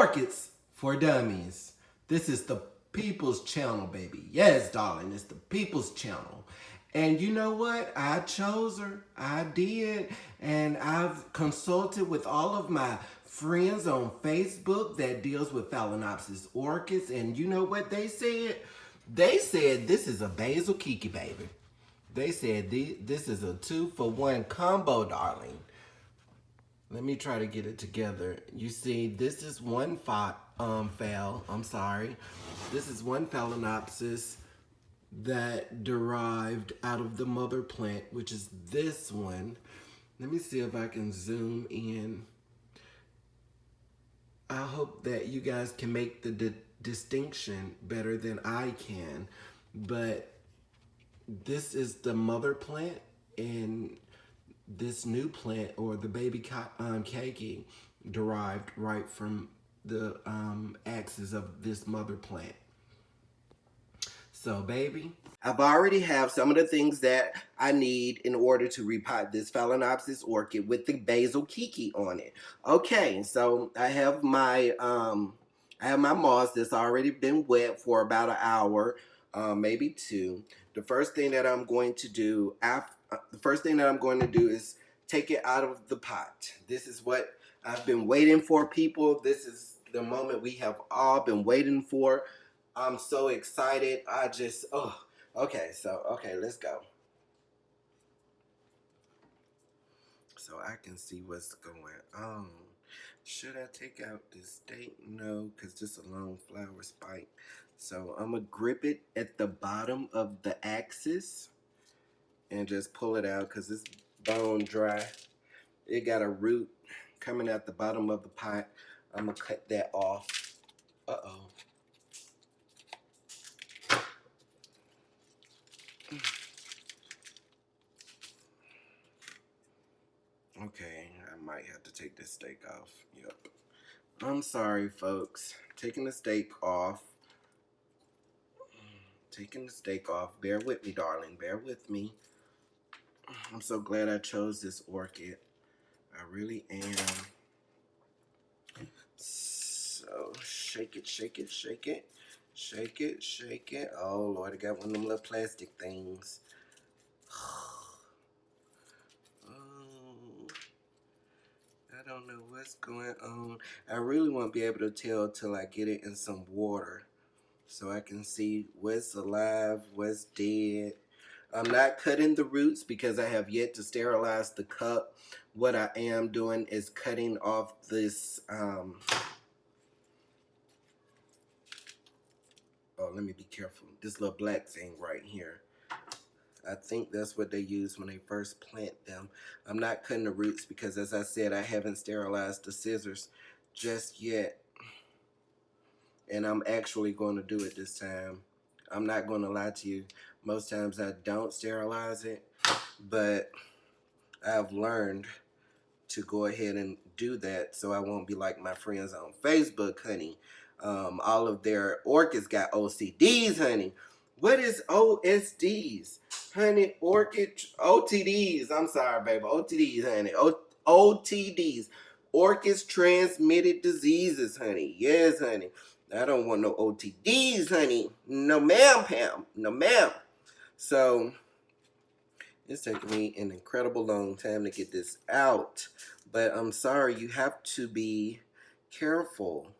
Orchids for Dummies. This is the People's Channel, baby. Yes, darling, it's the People's Channel. And you know what? I chose her. I did. And I've consulted with all of my friends on Facebook that deals with Phalaenopsis orchids. And you know what they said? They said this is a basal keiki, baby. They said this is a 2-for-1 combo, darling. Let me try to get it together. You see, this is one This is one Phalaenopsis that derived out of the mother plant, which is this one. Let me see if I can zoom in. I hope that you guys can make the distinction better than I can. But this is the mother plant, and this new plant, or the baby KAY-kee, derived right from the axis of this mother plant. So, baby, I've already have some of the things that I need in order to repot this Phalaenopsis orchid with the basal keiki on it. Okay, so I have my moss that's already been wet for about an hour, maybe two. The first thing that I'm going to do is take it out of the pot. This is what I've been waiting for, people. This is the moment we have all been waiting for. I'm so excited. Okay, let's go. So I can see what's going on. Should I take out this date? No, because this is a long flower spike. So I'm going to grip it at the bottom of the axis and just pull it out because it's bone dry. It got a root coming out the bottom of the pot. I'm going to cut that off. Uh-oh. Okay, I might have to take this stake off. Yep. I'm sorry, folks. Taking the stake off. Bear with me, darling. Bear with me. I'm so glad I chose this orchid. I really am. So, shake it, shake it, shake it. Shake it, shake it. Oh, Lord, I got one of them little plastic things. I don't know what's going on. I really won't be able to tell till I get it in some water so I can see what's alive, what's dead. I'm not cutting the roots because I have yet to sterilize the cup. What I am doing is cutting off this, oh, let me be careful. This little black thing right here. I think that's what they use when they first plant them. I'm not cutting the roots because, as I said, I haven't sterilized the scissors just yet. And I'm actually going to do it this time. I'm not going to lie to you. Most times I don't sterilize it, but I've learned to go ahead and do that so I won't be like my friends on Facebook, honey. All of their orchids got OCDs, honey. What is OSDs? Honey, OTDs. I'm sorry, baby. OTDs, honey. OTDs. Orchids transmitted diseases, honey. Yes, honey. I don't want no OTDs, honey. No, ma'am, Pam. No, ma'am. So, it's taking me an incredible long time to get this out. But I'm sorry, you have to be careful.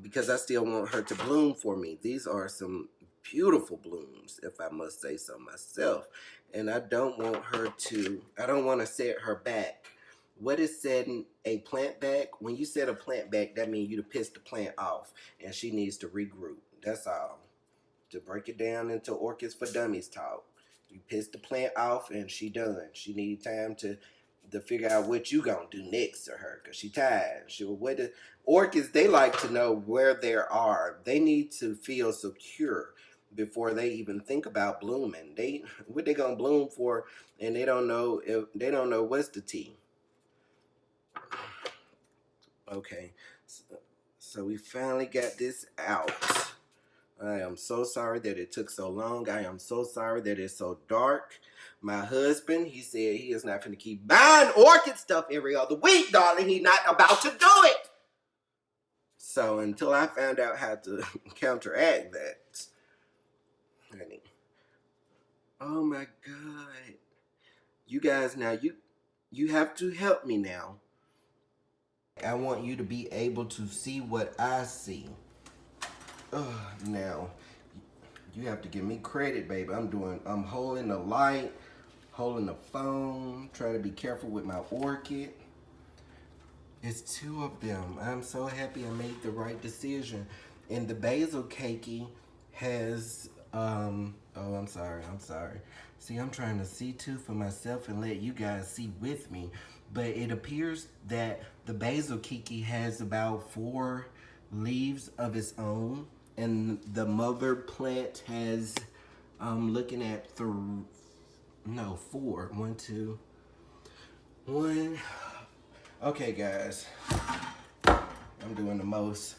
Because I still want her to bloom for me. These are some beautiful blooms, if I must say so myself. And I don't want to set her back. What is setting a plant back? When you set a plant back, that means you piss the plant off and she needs to regroup. That's all. To break it down into Orchids for Dummies talk. You piss the plant off and she done. She need time to figure out what you gonna do next to her, because she tired. Orchids, they like to know where they are. They need to feel secure before they even think about blooming. What they gonna bloom for, and they don't know what's the tea. Okay, so we finally got this out. I am so sorry that it took so long. I am so sorry that it's so dark. My husband, he said he is not going to keep buying orchid stuff every other week, darling. He's not about to do it. So until I found out how to counteract that, honey. Oh my God. You guys, now you have to help me now. I want you to be able to see what I see. Now, you have to give me credit, baby. I'm holding the light, holding the phone, trying to be careful with my orchid. It's two of them. I'm so happy I made the right decision. And the basal keiki has, oh, I'm sorry. See, I'm trying to see too for myself and let you guys see with me. But it appears that the basal keiki has about 4 leaves of its own. And the mother plant has, I'm looking at 4. 1, 2, 1. Okay, guys, I'm doing the most.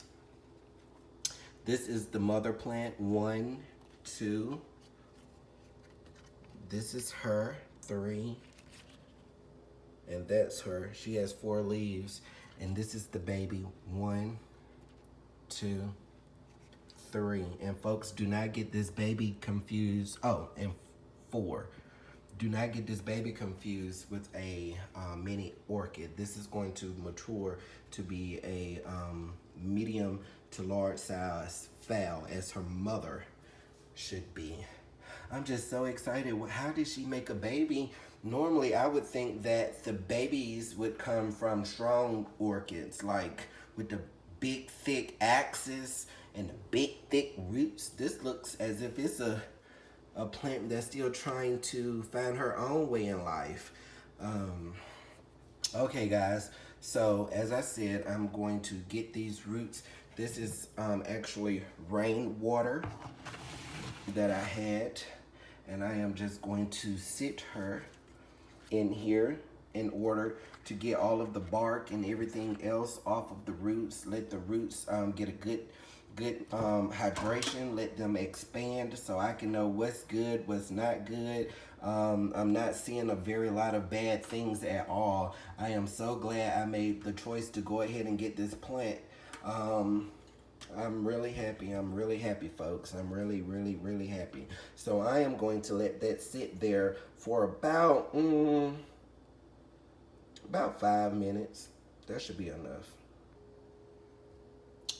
This is the mother plant, 1, 2. This is her, 3. And that's her. She has 4 leaves. And this is the baby, 1, 2, 3. And folks, do not get this baby confused. Oh, and 4. Do not get this baby confused with a mini orchid. This is going to mature to be a medium to large size phal, as her mother should be. I'm just so excited. How did she make a baby? Normally, I would think that the babies would come from strong orchids, like with the big, thick axis and the big, thick roots. This looks as if it's a plant that's still trying to find her own way in life. Okay, guys, so as I said, I'm going to get these roots. This is actually rainwater that I had, and I am just going to sit her in here in order to get all of the bark and everything else off of the roots. Let the roots get a good hydration, let them expand so I can know what's good, what's not good. I'm not seeing a very lot of bad things at all. I am so glad I made the choice to go ahead and get this plant. I'm really happy, folks. I'm really happy. So I am going to let that sit there for about 5 minutes. That should be enough.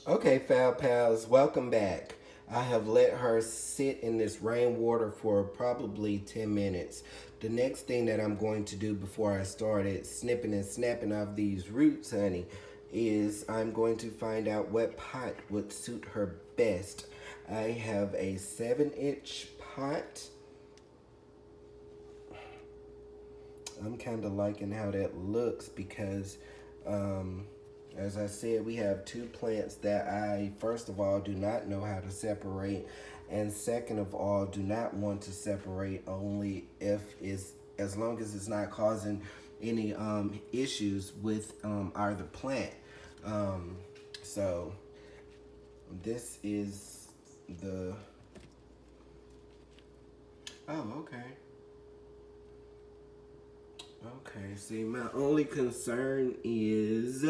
Okay, Phal Pals, welcome back. I have let her sit in this rainwater for probably 10 minutes. The next thing that I'm going to do before I started snipping and snapping off these roots, honey, is I'm going to find out what pot would suit her best. I have a 7-inch pot. I'm kind of liking how that looks because as I said, we have 2 plants that I, first of all, do not know how to separate, and second of all, do not want to separate only if it's, as long as it's not causing any issues with either plant. So this is the, oh, okay. Okay, see, my only concern is,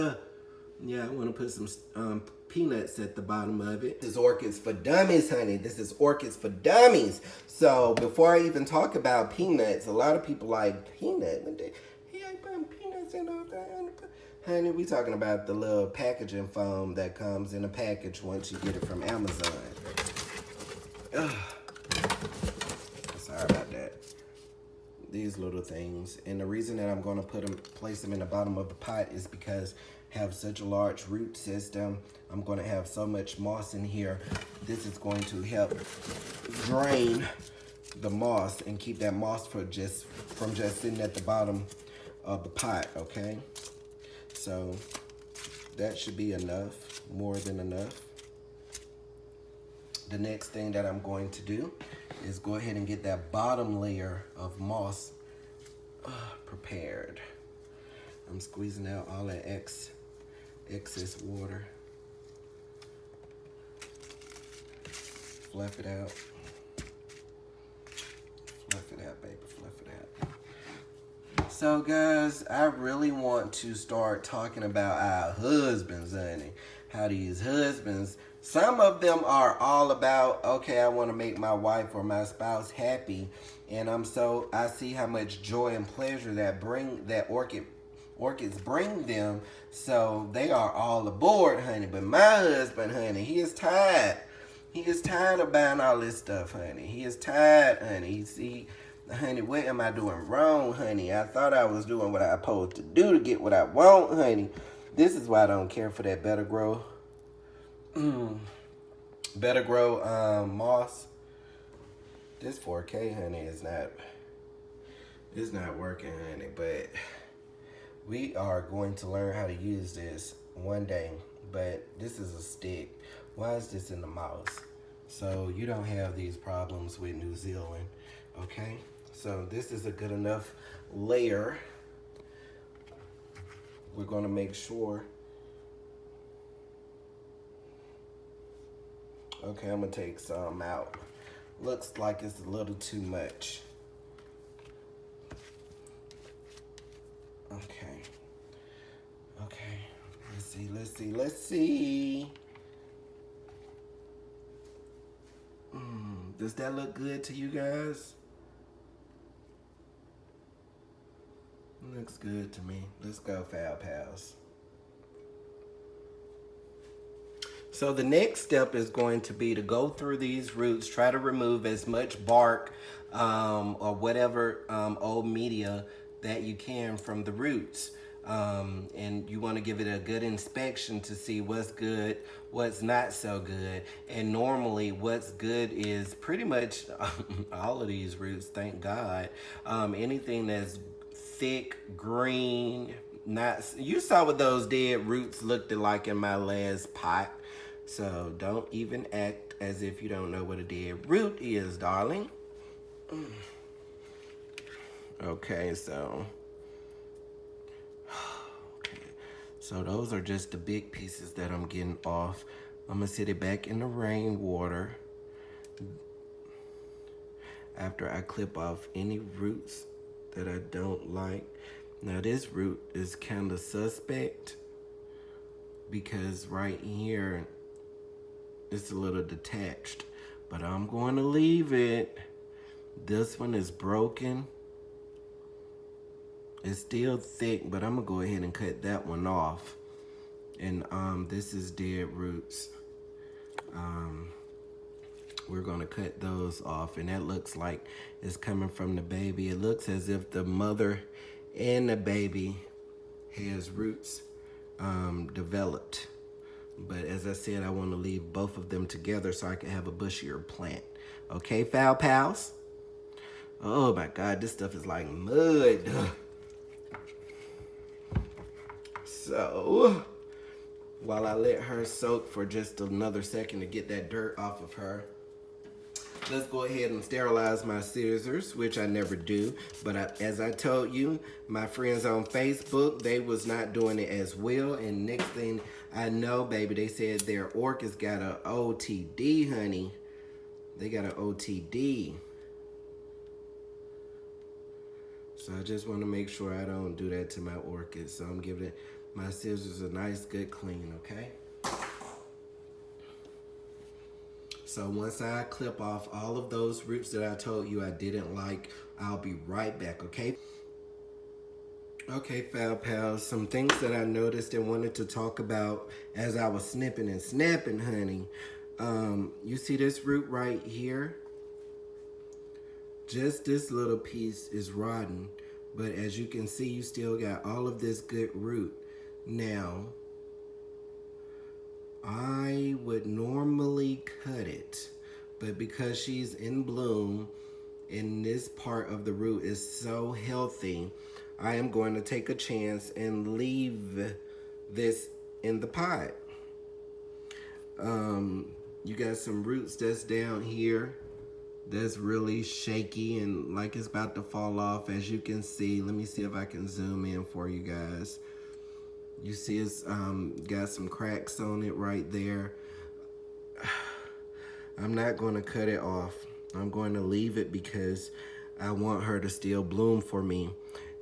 yeah, I want to put some peanuts at the bottom of it. This is Orchids for Dummies, honey. This is Orchids for Dummies. So before I even talk about peanuts, a lot of people like peanut. He ain't putting peanuts in there. Honey, we talking about the little packaging foam that comes in a package once you get it from Amazon. Ugh. Sorry about that. These little things, and the reason that I'm going to place them in the bottom of the pot is because I have such a large root system. I'm going to have so much moss in here. This is going to help drain the moss and keep that moss from just sitting at the bottom of the pot. Okay, so that should be enough, more than enough. The next thing that I'm going to do is go ahead and get that bottom layer of moss prepared. I'm squeezing out all that excess water. Fluff it out. Fluff it out, baby, fluff it out. So guys, I really want to start talking about our husbands, honey. how these husbands, some of them are all about, okay, I want to make my wife or my spouse happy, and I see how much joy and pleasure that orchids bring them, so they are all aboard, honey. But my husband, honey, he is tired. He is tired of buying all this stuff, honey. He is tired, honey. See, honey, what am I doing wrong, honey? I thought I was doing what I supposed to do to get what I want, honey. This is why I don't care for that Better Grow. Better Grow moss. This 4K, honey, is not working, honey. But we are going to learn how to use this one day. But this is a stick. Why is this in the mouse? So you don't have these problems with New Zealand, okay? So this is a good enough layer. We're gonna make sure. Okay, I'm gonna take some out. Looks like it's a little too much. Okay. Okay, let's see. Does that look good to you guys? Looks good to me. Let's go, Foul Pals. So the next step is going to be to go through these roots, try to remove as much bark or whatever old media that you can from the roots. And you want to give it a good inspection to see what's good, what's not so good. And normally what's good is pretty much all of these roots, thank God. Anything that's thick, green, you saw what those dead roots looked like in my last pot. So don't even act as if you don't know what a dead root is, darling. Okay, so those are just the big pieces that I'm getting off. I'm gonna sit it back in the rainwater after I clip off any roots that I don't like. Now this root is kind of suspect because right here it's a little detached, but I'm going to leave it. This one is broken. It's still thick, but I'm gonna go ahead and cut that one off. And this is dead roots. We're gonna cut those off, and that looks like it's coming from the baby. It looks as if the mother and the baby has roots developed. But as I said, I want to leave both of them together so I can have a bushier plant. Okay, Foul Pals? Oh my God, this stuff is like mud. So, while I let her soak for just another second to get that dirt off of her, let's go ahead and sterilize my scissors, which I never do. But as I told you, my friends on Facebook, they was not doing it as well. And next thing I know, baby, they said their orchids got a OTD, honey. They got an OTD. So I just want to make sure I don't do that to my orchids. So I'm giving my scissors a nice good clean, okay? So once I clip off all of those roots that I told you I didn't like, I'll be right back, okay? Okay, Foul Pals, some things that I noticed and wanted to talk about as I was snipping and snapping, honey. You see this root right here? Just this little piece is rotten, but as you can see, you still got all of this good root. Now, I would normally cut it, but because she's in bloom and this part of the root is so healthy, I am going to take a chance and leave this in the pot. You got some roots that's down here that's really shaky and like it's about to fall off, as you can see. Let me see if I can zoom in for you guys. You see it's got some cracks on it right there. I'm not going to cut it off. I'm going to leave it because I want her to still bloom for me.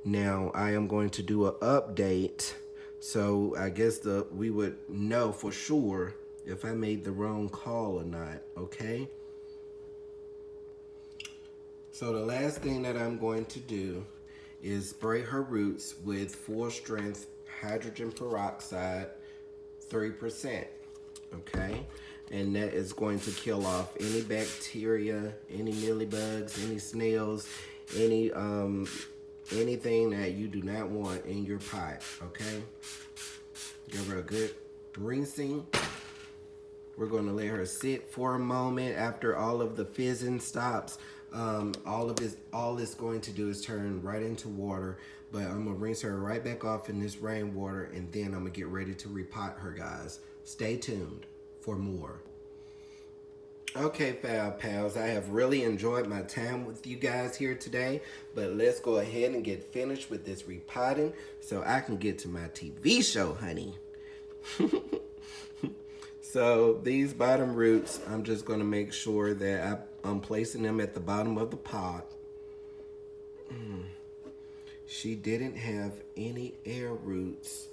Now I am going to do an update So I guess we would know for sure if I made the wrong call or not, okay? So the last thing that I'm going to do is spray her roots with full strength hydrogen peroxide, 3%, okay? And that is going to kill off any bacteria, any mealybugs, any snails, any anything that you do not want in your pot, okay? Give her a good rinsing. We're going to let her sit for a moment after all of the fizzing stops. All it's going to do is turn right into water, but I'm going to rinse her right back off in this rainwater, and then I'm going to get ready to repot her, guys. Stay tuned for more. Okay, Phal Pals, I have really enjoyed my time with you guys here today, but let's go ahead and get finished with this repotting so I can get to my TV show, honey. So these bottom roots, I'm just going to make sure that I'm placing them at the bottom of the pot. She didn't have any air roots.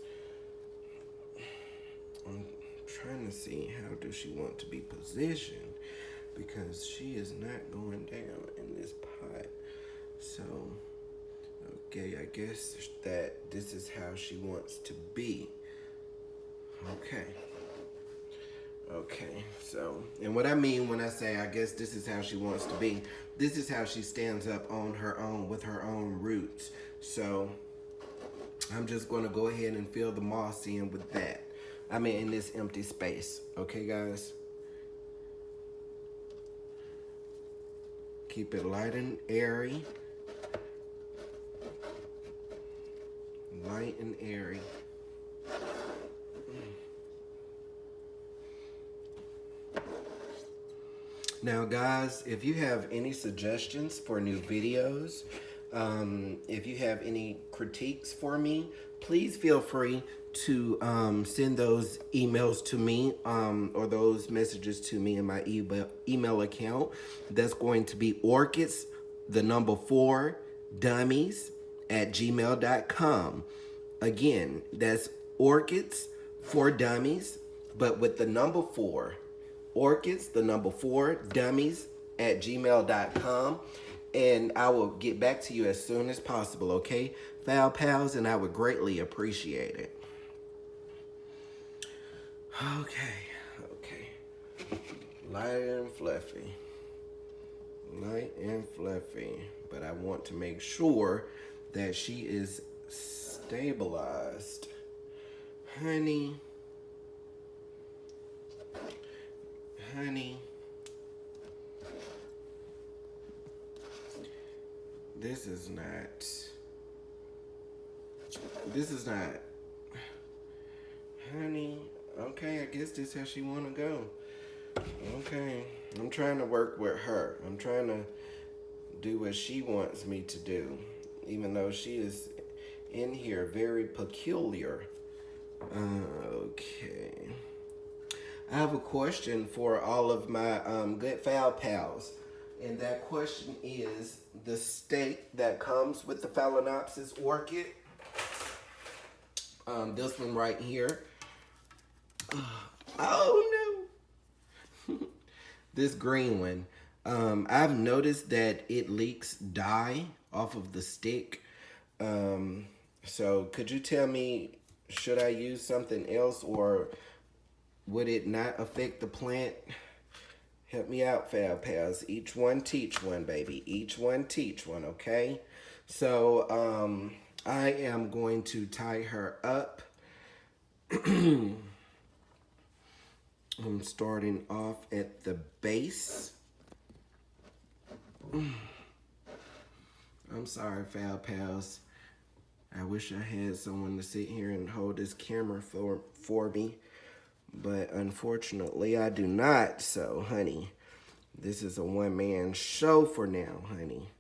I'm trying to see how does she want to be positioned, because she is not going down in this pot. So, okay, I guess that this is how she wants to be. Okay, so, and what I mean when I say I guess this is how she wants to be, this is how she stands up on her own with her own roots. So, I'm just going to go ahead and fill the moss in with that. I mean, in this empty space. Okay, guys? Keep it light and airy. Light and airy. Now, guys, if you have any suggestions for new videos, if you have any critiques for me, please feel free to send those emails to me or those messages to me in my email account. That's going to be orchids, 4 dummies @gmail.com. Again, that's orchids 4 dummies, but with the 4. Orchids, 4 dummies @gmail.com. And I will get back to you as soon as possible, okay, Phal Pals? And I would greatly appreciate it. Okay. Light and fluffy. Light and fluffy. But I want to make sure that she is stabilized. Honey. This is not, honey. Okay, I guess this is how she want to go. Okay, I'm trying to work with her. I'm trying to do what she wants me to do, even though she is in here very peculiar. Okay. I have a question for all of my good Phal Pals. And that question is the stake that comes with the Phalaenopsis orchid. This one right here. Oh no. This green one. I've noticed that it leaks dye off of the stick. So could you tell me, should I use something else, or would it not affect the plant? Help me out, Phal Pals. Each one teach one, baby. Each one teach one, okay? So, I am going to tie her up. I'm starting off at the base. I'm sorry, Phal Pals. I wish I had someone to sit here and hold this camera for me. But unfortunately, I do not. So, honey, this is a one-man show for now, honey.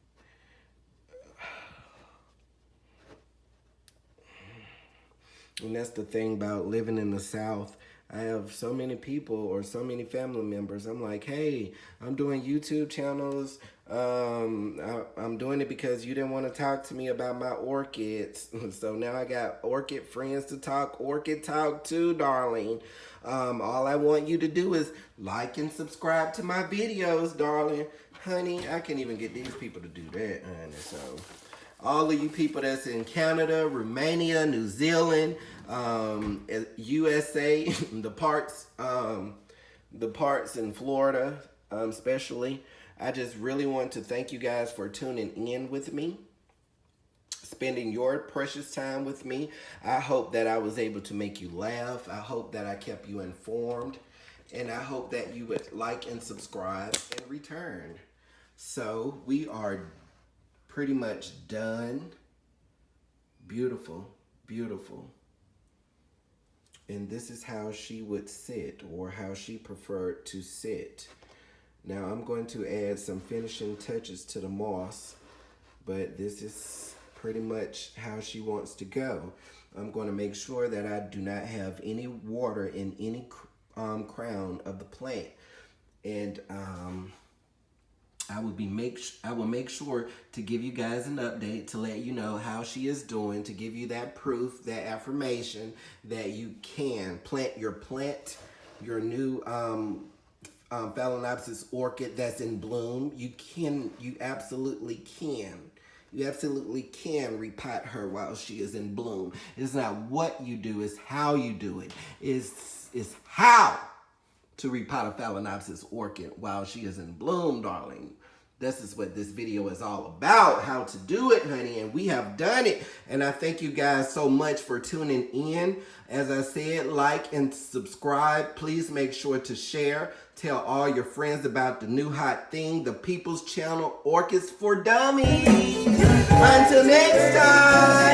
And that's the thing about living in the South. I have so many people or so many family members. I'm like, hey, I'm doing YouTube channels. I'm doing it because you didn't want to talk to me about my orchids. So now I got orchid friends to talk orchid talk to, darling. All I want you to do is like and subscribe to my videos, darling. Honey, I can't even get these people to do that, honey. So all of you people that's in Canada, Romania, New Zealand, USA, the parts in Florida, especially. I just really want to thank you guys for tuning in with me, spending your precious time with me. I hope that I was able to make you laugh. I hope that I kept you informed. And I hope that you would like and subscribe in return. So we are pretty much done. Beautiful, beautiful. And this is how she would sit, or how she preferred to sit. Now I'm going to add some finishing touches to the moss, but this is pretty much how she wants to go. I'm going to make sure that I do not have any water in any crown of the plant. And I will make sure to give you guys an update to let you know how she is doing, to give you that proof, that affirmation that you can plant your new Phalaenopsis orchid that's in bloom. You absolutely can. You absolutely can repot her while she is in bloom. It's not what you do, it's how you do it. It's how to repot a Phalaenopsis orchid while she is in bloom, darling. This is what this video is all about, how to do it, honey, and we have done it. And I thank you guys so much for tuning in. As I said, like and subscribe. Please make sure to share. Tell all your friends about the new hot thing, the People's Channel, Orchids for Dummies. Until next time.